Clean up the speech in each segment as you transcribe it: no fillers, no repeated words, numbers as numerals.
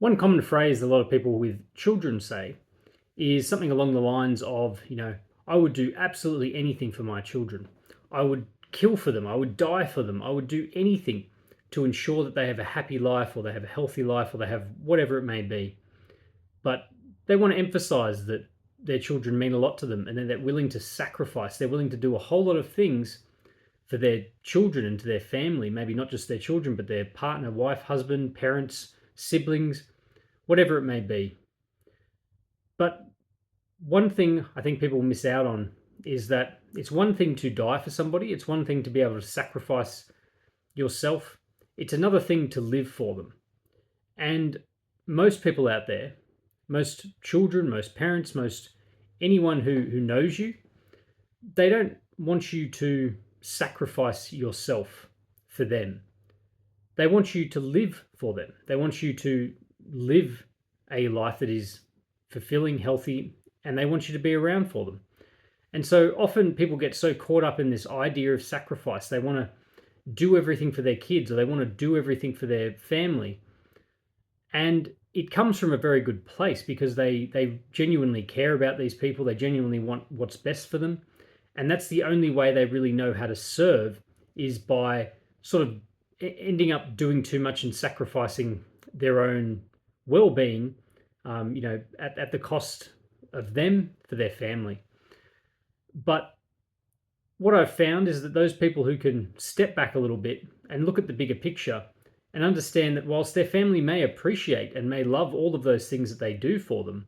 One common phrase a lot of people with children say is something along the lines of, I would do absolutely anything for my children. I would kill for them. I would die for them. I would do anything to ensure that they have a happy life or they have a healthy life or they have whatever it may be. But they want to emphasize that their children mean a lot to them and then they're willing to sacrifice. They're willing to do a whole lot of things for their children and to their family, maybe not just their children, but their partner, wife, husband, parents, siblings, whatever it may be. But one thing I think people miss out on is that it's one thing to die for somebody, it's one thing to be able to sacrifice yourself, it's another thing to live for them. And most people out there, most children, most parents, most anyone who knows you, they don't want you to sacrifice yourself for them. They want you to live for them. They want you to live a life that is fulfilling, healthy, and they want you to be around for them. And so often people get so caught up in this idea of sacrifice. They want to do everything for their kids or they want to do everything for their family. And it comes from a very good place because they genuinely care about these people. They genuinely want what's best for them. And that's the only way they really know how to serve is by sort of ending up doing too much and sacrificing their own well-being, at the cost of them for their family. But what I've found is that those people who can step back a little bit and look at the bigger picture and understand that whilst their family may appreciate and may love all of those things that they do for them,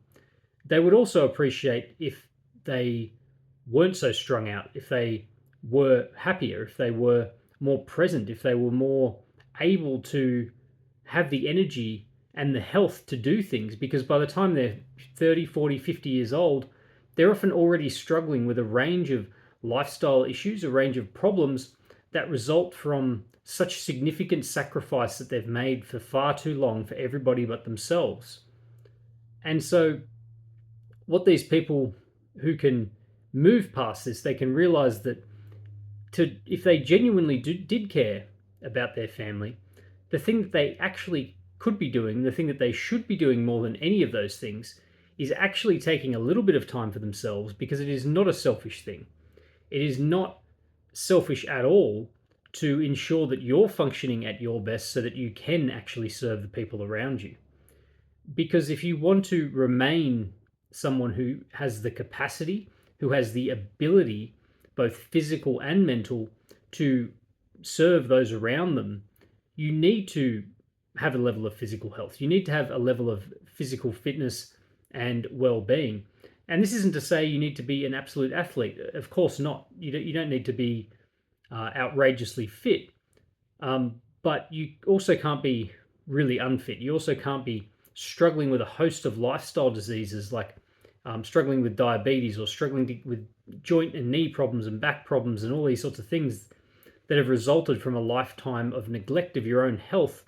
they would also appreciate if they weren't so strung out, if they were happier, if they were more present, if they were more able to have the energy and the health to do things, because by the time they're 30, 40, 50 years old, they're often already struggling with a range of lifestyle issues, a range of problems that result from such significant sacrifice that they've made for far too long for everybody but themselves. And so what these people who can move past this, they can realize that if they genuinely did care about their family, the thing that they actually could be doing, the thing that they should be doing more than any of those things, is actually taking a little bit of time for themselves, because it is not a selfish thing. It is not selfish at all to ensure that you're functioning at your best so that you can actually serve the people around you. Because if you want to remain someone who has the capacity, who has the ability, both physical and mental, to serve those around them, you need to have a level of physical health. You need to have a level of physical fitness and well-being. And this isn't to say you need to be an absolute athlete. Of course not. You don't need to be outrageously fit. But you also can't be really unfit. You also can't be struggling with a host of lifestyle diseases like struggling with diabetes or struggling with joint and knee problems and back problems and all these sorts of things that have resulted from a lifetime of neglect of your own health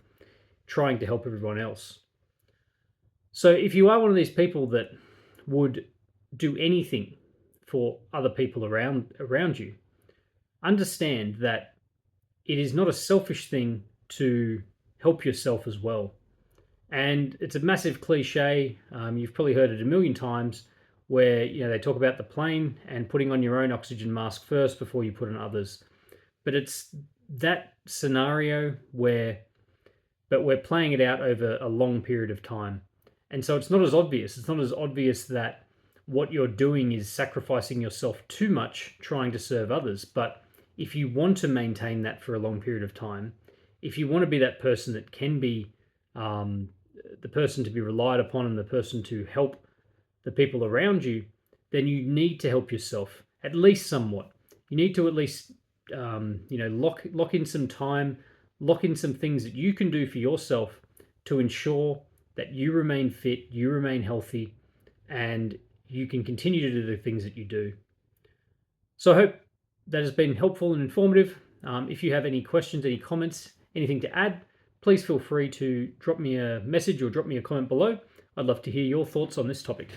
trying to help everyone else. So if you are one of these people that would do anything for other people around you, understand that it is not a selfish thing to help yourself as well. And it's a massive cliche. You've probably heard it a million times where they talk about the plane and putting on your own oxygen mask first before you put on others. But it's that scenario but we're playing it out over a long period of time. And so it's not as obvious. It's not as obvious that what you're doing is sacrificing yourself too much trying to serve others. But if you want to maintain that for a long period of time, if you want to be that person that can be the person to be relied upon and the person to help the people around you, then you need to help yourself at least somewhat. You need to at least lock in some time, lock in some things that you can do for yourself to ensure that you remain fit, you remain healthy, and you can continue to do the things that you do. So I hope that has been helpful and informative. If you have any questions, any comments, anything to add, please feel free to drop me a message or drop me a comment below. I'd love to hear your thoughts on this topic.